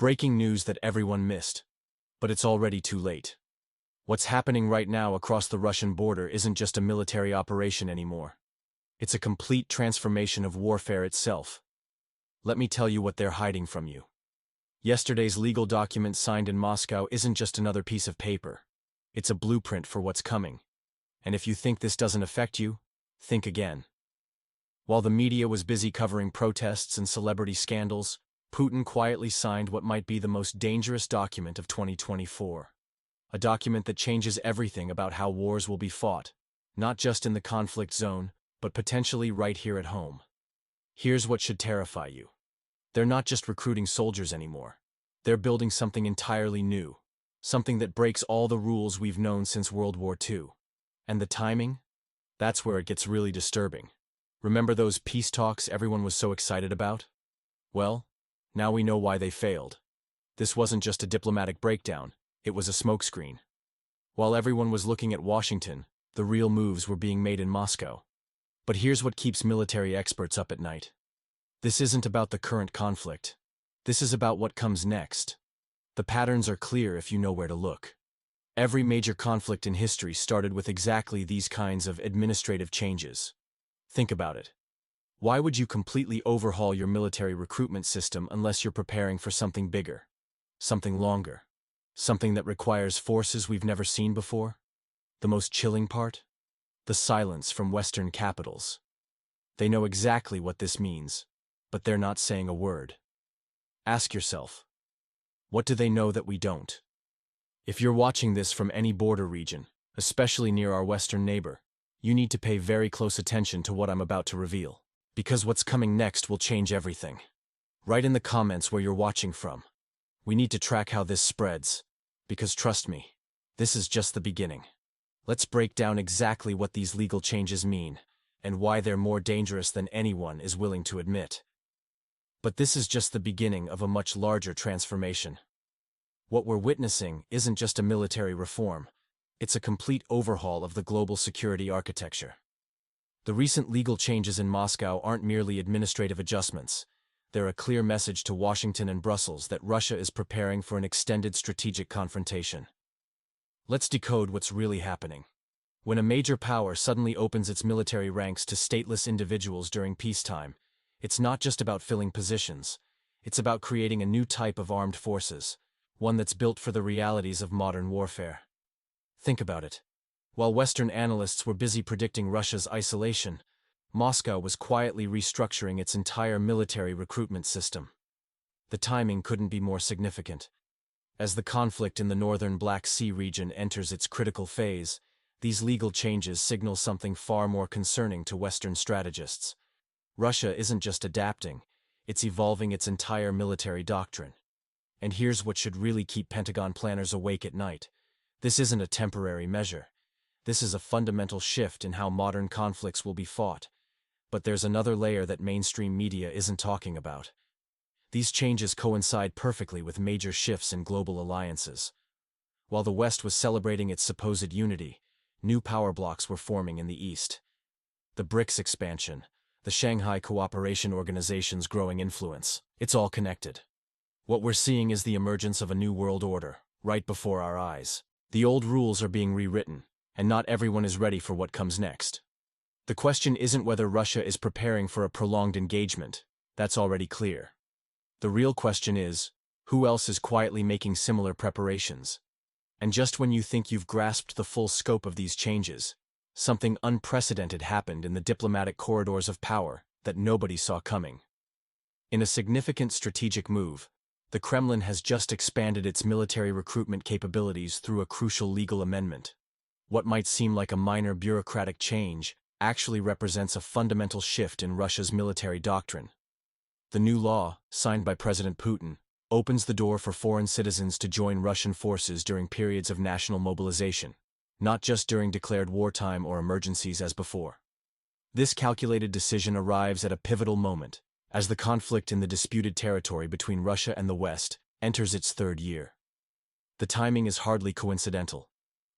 Breaking news that everyone missed. But it's already too late. What's happening right now across the Russian border isn't just a military operation anymore. It's a complete transformation of warfare itself. Let me tell you what they're hiding from you. Yesterday's legal document signed in Moscow isn't just another piece of paper. It's a blueprint for what's coming. And if you think this doesn't affect you, think again. While the media was busy covering protests and celebrity scandals, Putin quietly signed what might be the most dangerous document of 2024. A document that changes everything about how wars will be fought, not just in the conflict zone, but potentially right here at home. Here's what should terrify you. They're not just recruiting soldiers anymore. They're building something entirely new, something that breaks all the rules we've known since World War II. And the timing? That's where it gets really disturbing. Remember those peace talks everyone was so excited about? Well, now we know why they failed. This wasn't just a diplomatic breakdown, it was a smokescreen. While everyone was looking at Washington, the real moves were being made in Moscow. But here's what keeps military experts up at night. This isn't about the current conflict. This is about what comes next. The patterns are clear if you know where to look. Every major conflict in history started with exactly these kinds of administrative changes. Think about it. Why would you completely overhaul your military recruitment system unless you're preparing for something bigger, something longer, something that requires forces we've never seen before? The most chilling part? The silence from Western capitals. They know exactly what this means, but they're not saying a word. Ask yourself, what do they know that we don't? If you're watching this from any border region, especially near our Western neighbor, you need to pay very close attention to what I'm about to reveal. Because what's coming next will change everything. Write in the comments where you're watching from. We need to track how this spreads, because trust me, this is just the beginning. Let's break down exactly what these legal changes mean, and why they're more dangerous than anyone is willing to admit. But this is just the beginning of a much larger transformation. What we're witnessing isn't just a military reform, it's a complete overhaul of the global security architecture. The recent legal changes in Moscow aren't merely administrative adjustments. They're a clear message to Washington and Brussels that Russia is preparing for an extended strategic confrontation. Let's decode what's really happening. When a major power suddenly opens its military ranks to stateless individuals during peacetime, it's not just about filling positions. It's about creating a new type of armed forces, one that's built for the realities of modern warfare. Think about it. While Western analysts were busy predicting Russia's isolation, Moscow was quietly restructuring its entire military recruitment system. The timing couldn't be more significant. As the conflict in the northern Black Sea region enters its critical phase, these legal changes signal something far more concerning to Western strategists. Russia isn't just adapting, it's evolving its entire military doctrine. And here's what should really keep Pentagon planners awake at night. This isn't a temporary measure. This is a fundamental shift in how modern conflicts will be fought. But there's another layer that mainstream media isn't talking about. These changes coincide perfectly with major shifts in global alliances. While the West was celebrating its supposed unity, new power blocks were forming in the East. The BRICS expansion, the Shanghai Cooperation Organization's growing influence, it's all connected. What we're seeing is the emergence of a new world order, right before our eyes. The old rules are being rewritten, and not everyone is ready for what comes next. The question isn't whether Russia is preparing for a prolonged engagement. That's already clear. The real question is, who else is quietly making similar preparations? And just when you think you've grasped the full scope of these changes, something unprecedented happened in the diplomatic corridors of power that nobody saw coming. In a significant strategic move, the Kremlin has just expanded its military recruitment capabilities through a crucial legal amendment. What might seem like a minor bureaucratic change actually represents a fundamental shift in Russia's military doctrine. The new law, signed by President Putin, opens the door for foreign citizens to join Russian forces during periods of national mobilization, not just during declared wartime or emergencies as before. This calculated decision arrives at a pivotal moment, as the conflict in the disputed territory between Russia and the West enters its third year. The timing is hardly coincidental.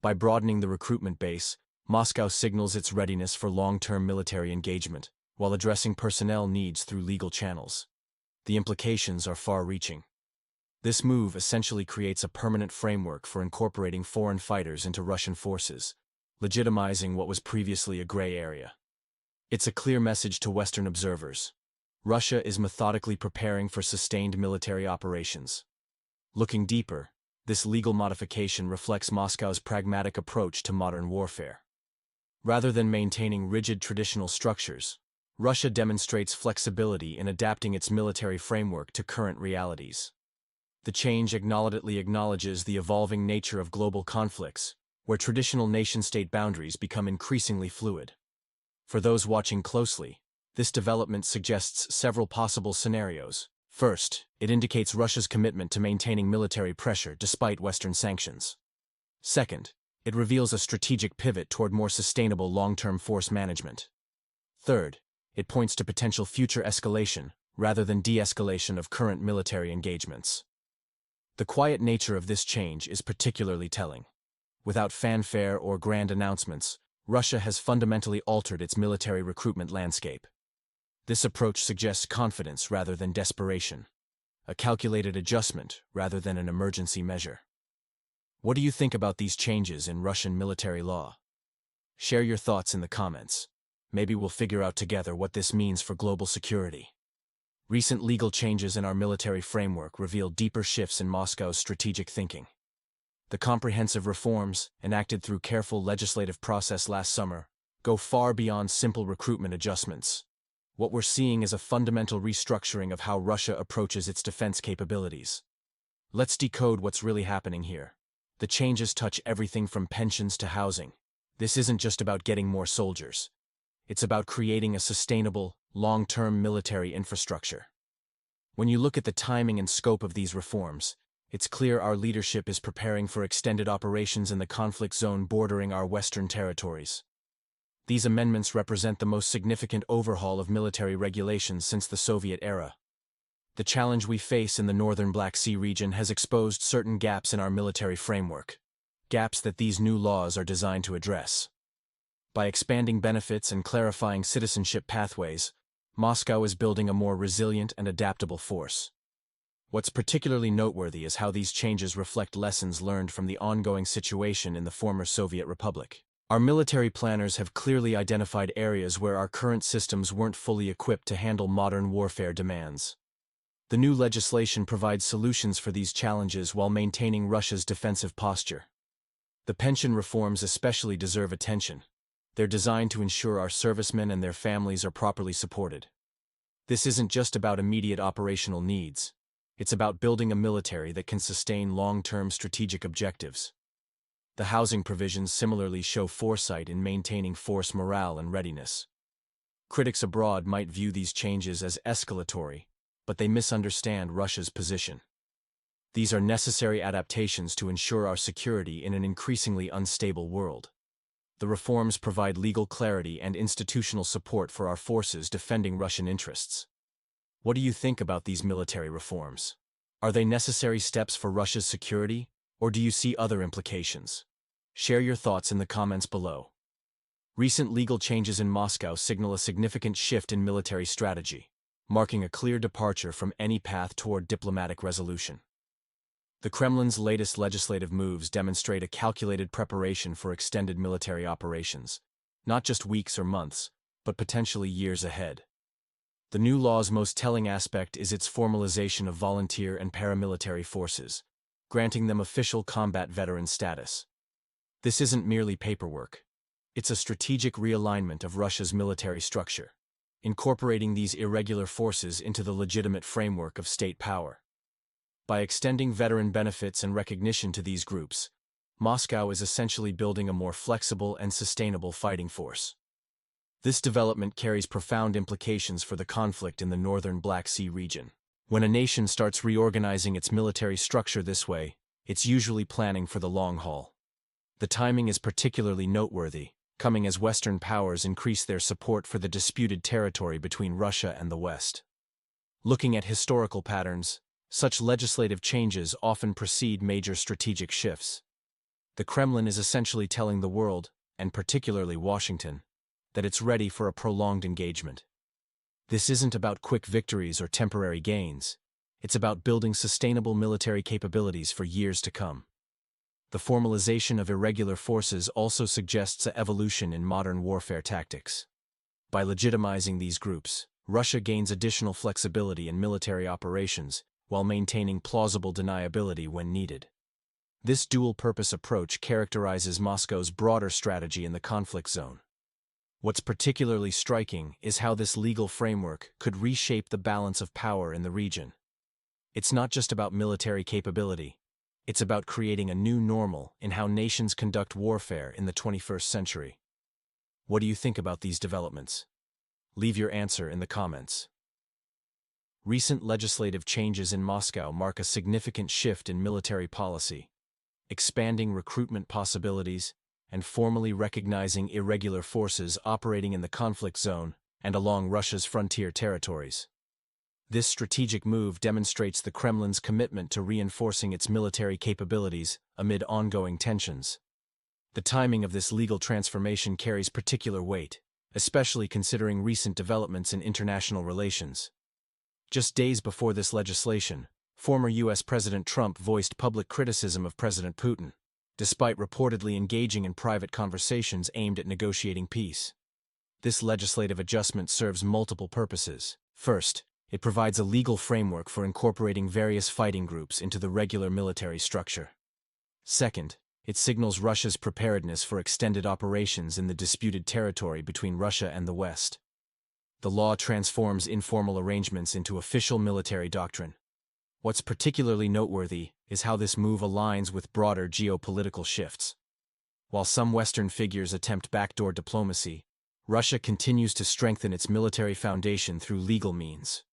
By broadening the recruitment base, Moscow signals its readiness for long-term military engagement, while addressing personnel needs through legal channels. The implications are far-reaching. This move essentially creates a permanent framework for incorporating foreign fighters into Russian forces, legitimizing what was previously a gray area. It's a clear message to Western observers. Russia is methodically preparing for sustained military operations. Looking deeper, this legal modification reflects Moscow's pragmatic approach to modern warfare. Rather than maintaining rigid traditional structures, Russia demonstrates flexibility in adapting its military framework to current realities. The change acknowledgedly acknowledges the evolving nature of global conflicts, where traditional nation-state boundaries become increasingly fluid. For those watching closely, this development suggests several possible scenarios. First, it indicates Russia's commitment to maintaining military pressure despite Western sanctions. Second, it reveals a strategic pivot toward more sustainable long-term force management. Third, it points to potential future escalation rather than de-escalation of current military engagements. The quiet nature of this change is particularly telling. Without fanfare or grand announcements, Russia has fundamentally altered its military recruitment landscape. This approach suggests confidence rather than desperation, a calculated adjustment rather than an emergency measure. What do you think about these changes in Russian military law? Share your thoughts in the comments. Maybe we'll figure out together what this means for global security. Recent legal changes in our military framework reveal deeper shifts in Moscow's strategic thinking. The comprehensive reforms, enacted through careful legislative process last summer, go far beyond simple recruitment adjustments. What we're seeing is a fundamental restructuring of how Russia approaches its defense capabilities. Let's decode what's really happening here. The changes touch everything from pensions to housing. This isn't just about getting more soldiers. It's about creating a sustainable, long-term military infrastructure. When you look at the timing and scope of these reforms, it's clear our leadership is preparing for extended operations in the conflict zone bordering our western territories. These amendments represent the most significant overhaul of military regulations since the Soviet era. The challenge we face in the northern Black Sea region has exposed certain gaps in our military framework, gaps that these new laws are designed to address. By expanding benefits and clarifying citizenship pathways, Moscow is building a more resilient and adaptable force. What's particularly noteworthy is how these changes reflect lessons learned from the ongoing situation in the former Soviet Republic. Our military planners have clearly identified areas where our current systems weren't fully equipped to handle modern warfare demands. The new legislation provides solutions for these challenges while maintaining Russia's defensive posture. The pension reforms especially deserve attention. They're designed to ensure our servicemen and their families are properly supported. This isn't just about immediate operational needs. It's about building a military that can sustain long-term strategic objectives. The housing provisions similarly show foresight in maintaining force morale and readiness. Critics abroad might view these changes as escalatory, but they misunderstand Russia's position. These are necessary adaptations to ensure our security in an increasingly unstable world. The reforms provide legal clarity and institutional support for our forces defending Russian interests. What do you think about these military reforms? Are they necessary steps for Russia's security, or do you see other implications? Share your thoughts in the comments below. Recent legal changes in Moscow signal a significant shift in military strategy, marking a clear departure from any path toward diplomatic resolution. The Kremlin's latest legislative moves demonstrate a calculated preparation for extended military operations, not just weeks or months, but potentially years ahead. The new law's most telling aspect is its formalization of volunteer and paramilitary forces, granting them official combat veteran status. This isn't merely paperwork. It's a strategic realignment of Russia's military structure, incorporating these irregular forces into the legitimate framework of state power. By extending veteran benefits and recognition to these groups, Moscow is essentially building a more flexible and sustainable fighting force. This development carries profound implications for the conflict in the northern Black Sea region. When a nation starts reorganizing its military structure this way, it's usually planning for the long haul. The timing is particularly noteworthy, coming as Western powers increase their support for the disputed territory between Russia and the West. Looking at historical patterns, such legislative changes often precede major strategic shifts. The Kremlin is essentially telling the world, and particularly Washington, that it's ready for a prolonged engagement. This isn't about quick victories or temporary gains. It's about building sustainable military capabilities for years to come. The formalization of irregular forces also suggests an evolution in modern warfare tactics. By legitimizing these groups, Russia gains additional flexibility in military operations while maintaining plausible deniability when needed. This dual-purpose approach characterizes Moscow's broader strategy in the conflict zone. What's particularly striking is how this legal framework could reshape the balance of power in the region. It's not just about military capability. It's about creating a new normal in how nations conduct warfare in the 21st century. What do you think about these developments? Leave your answer in the comments. Recent legislative changes in Moscow mark a significant shift in military policy, expanding recruitment possibilities and formally recognizing irregular forces operating in the conflict zone and along Russia's frontier territories. This strategic move demonstrates the Kremlin's commitment to reinforcing its military capabilities amid ongoing tensions. The timing of this legal transformation carries particular weight, especially considering recent developments in international relations. Just days before this legislation, former U.S. President Trump voiced public criticism of President Putin, despite reportedly engaging in private conversations aimed at negotiating peace. This legislative adjustment serves multiple purposes. First, it provides a legal framework for incorporating various fighting groups into the regular military structure. Second, it signals Russia's preparedness for extended operations in the disputed territory between Russia and the West. The law transforms informal arrangements into official military doctrine. What's particularly noteworthy is how this move aligns with broader geopolitical shifts. While some Western figures attempt backdoor diplomacy, Russia continues to strengthen its military foundation through legal means.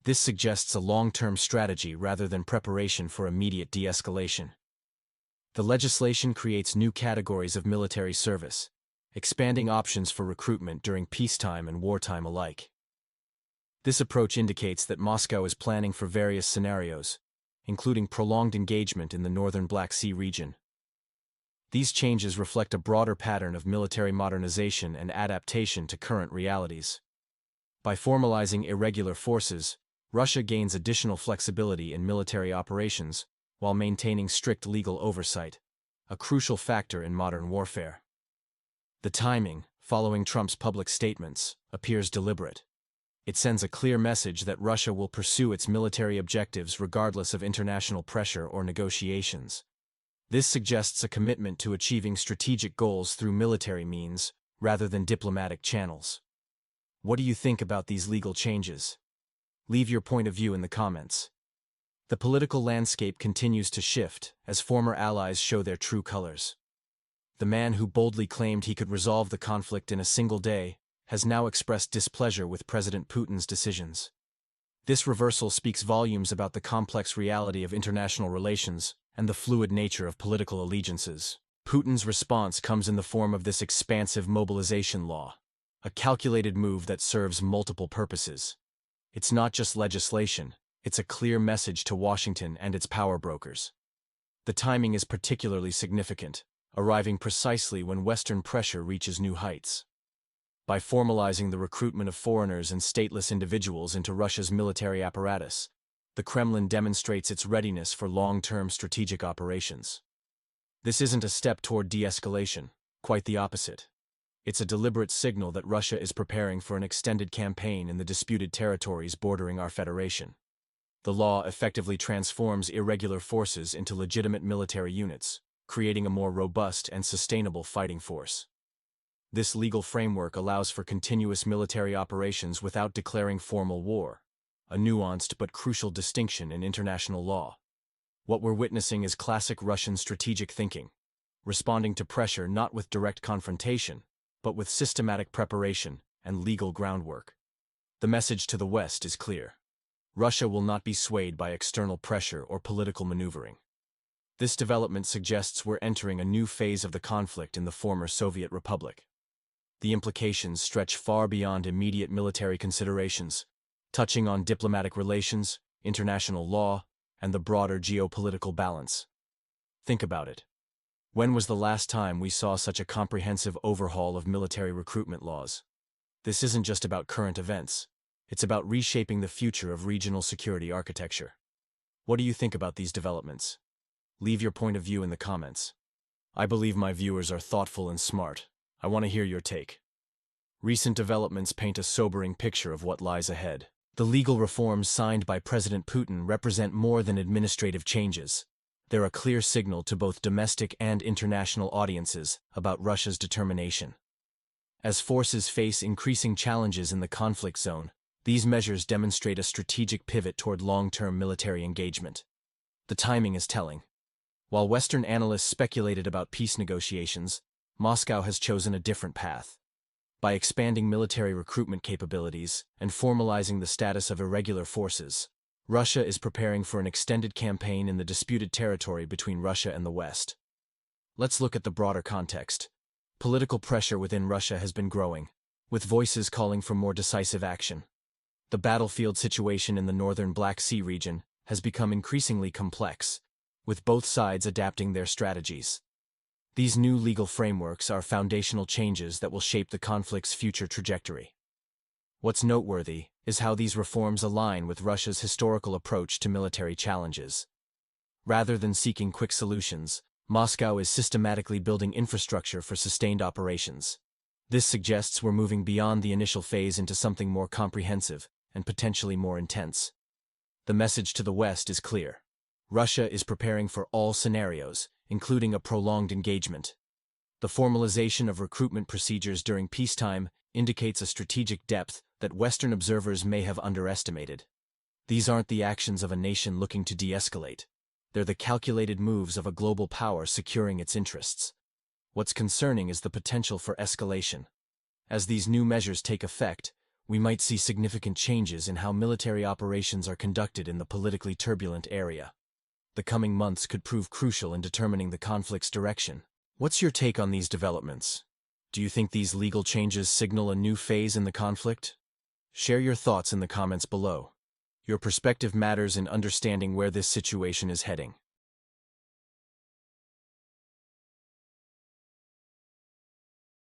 This suggests a long-term strategy rather than preparation for immediate de-escalation. The legislation creates new categories of military service, expanding options for recruitment during peacetime and wartime alike. This approach indicates that Moscow is planning for various scenarios, including prolonged engagement in the northern Black Sea region. These changes reflect a broader pattern of military modernization and adaptation to current realities. By formalizing irregular forces, Russia gains additional flexibility in military operations while maintaining strict legal oversight, a crucial factor in modern warfare. The timing, following Trump's public statements, appears deliberate. It sends a clear message that Russia will pursue its military objectives regardless of international pressure or negotiations. This suggests a commitment to achieving strategic goals through military means rather than diplomatic channels. What do you think about these legal changes? Leave your point of view in the comments. The political landscape continues to shift as former allies show their true colors. The man who boldly claimed he could resolve the conflict in a single day has now expressed displeasure with President Putin's decisions. This reversal speaks volumes about the complex reality of international relations and the fluid nature of political allegiances. Putin's response comes in the form of this expansive mobilization law, a calculated move that serves multiple purposes. It's not just legislation, it's a clear message to Washington and its power brokers. The timing is particularly significant, arriving precisely when Western pressure reaches new heights. By formalizing the recruitment of foreigners and stateless individuals into Russia's military apparatus, the Kremlin demonstrates its readiness for long-term strategic operations. This isn't a step toward de-escalation, quite the opposite. It's a deliberate signal that Russia is preparing for an extended campaign in the disputed territories bordering our federation. The law effectively transforms irregular forces into legitimate military units, creating a more robust and sustainable fighting force. This legal framework allows for continuous military operations without declaring formal war, a nuanced but crucial distinction in international law. What we're witnessing is classic Russian strategic thinking, responding to pressure not with direct confrontation, but with systematic preparation and legal groundwork. The message to the West is clear. Russia will not be swayed by external pressure or political maneuvering. This development suggests we're entering a new phase of the conflict in the former Soviet Republic. The implications stretch far beyond immediate military considerations, touching on diplomatic relations, international law, and the broader geopolitical balance. Think about it. When was the last time we saw such a comprehensive overhaul of military recruitment laws? This isn't just about current events. It's about reshaping the future of regional security architecture. What do you think about these developments? Leave your point of view in the comments. I believe my viewers are thoughtful and smart. I want to hear your take. Recent developments paint a sobering picture of what lies ahead. The legal reforms signed by President Putin represent more than administrative changes. They're a clear signal to both domestic and international audiences about Russia's determination. As forces face increasing challenges in the conflict zone, these measures demonstrate a strategic pivot toward long-term military engagement. The timing is telling. While Western analysts speculated about peace negotiations, Moscow has chosen a different path. By expanding military recruitment capabilities and formalizing the status of irregular forces, Russia is preparing for an extended campaign in the disputed territory between Russia and the West. Let's look at the broader context. Political pressure within Russia has been growing, with voices calling for more decisive action. The battlefield situation in the northern Black Sea region has become increasingly complex, with both sides adapting their strategies. These new legal frameworks are foundational changes that will shape the conflict's future trajectory. What's noteworthy is how these reforms align with Russia's historical approach to military challenges. Rather than seeking quick solutions, Moscow is systematically building infrastructure for sustained operations. This suggests we're moving beyond the initial phase into something more comprehensive and potentially more intense. The message to the West is clear. Russia is preparing for all scenarios, including a prolonged engagement. The formalization of recruitment procedures during peacetime indicates a strategic depth that Western observers may have underestimated. These aren't the actions of a nation looking to de-escalate. They're the calculated moves of a global power securing its interests. What's concerning is the potential for escalation. As these new measures take effect, we might see significant changes in how military operations are conducted in the politically turbulent area. The coming months could prove crucial in determining the conflict's direction. What's your take on these developments? Do you think these legal changes signal a new phase in the conflict? Share your thoughts in the comments below. Your perspective matters in understanding where this situation is heading.